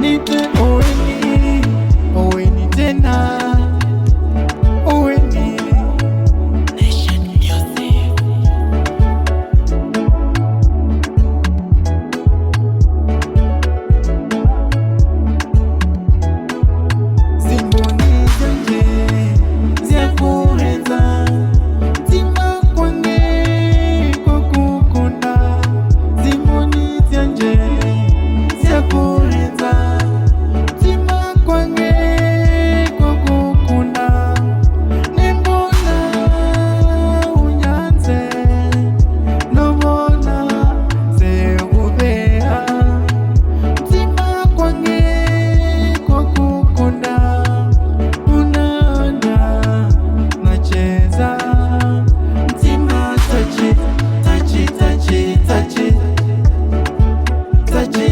nite Oweni, Oweni tena, Oweni. Nation Music. Zimboni zanje zyakuheza ntima kwange kwa kukunda. Zimboni zanje zyakuheza ntima kwange kwa kukunda. Nimbona unyanze nobona sekubeha ntima kwange kwa kukunda. Unaona nacheza ntima tachi tachi tachi tachi tachi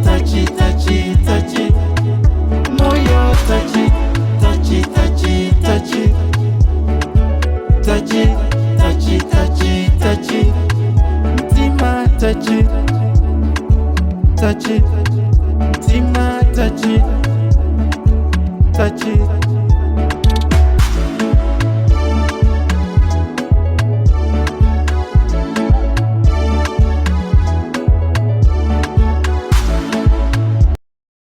tachi tachi tachi moyo tachi tachi tachi tachi tachi tachi tachi tachi ntima tachi tachi ntima tachi tachi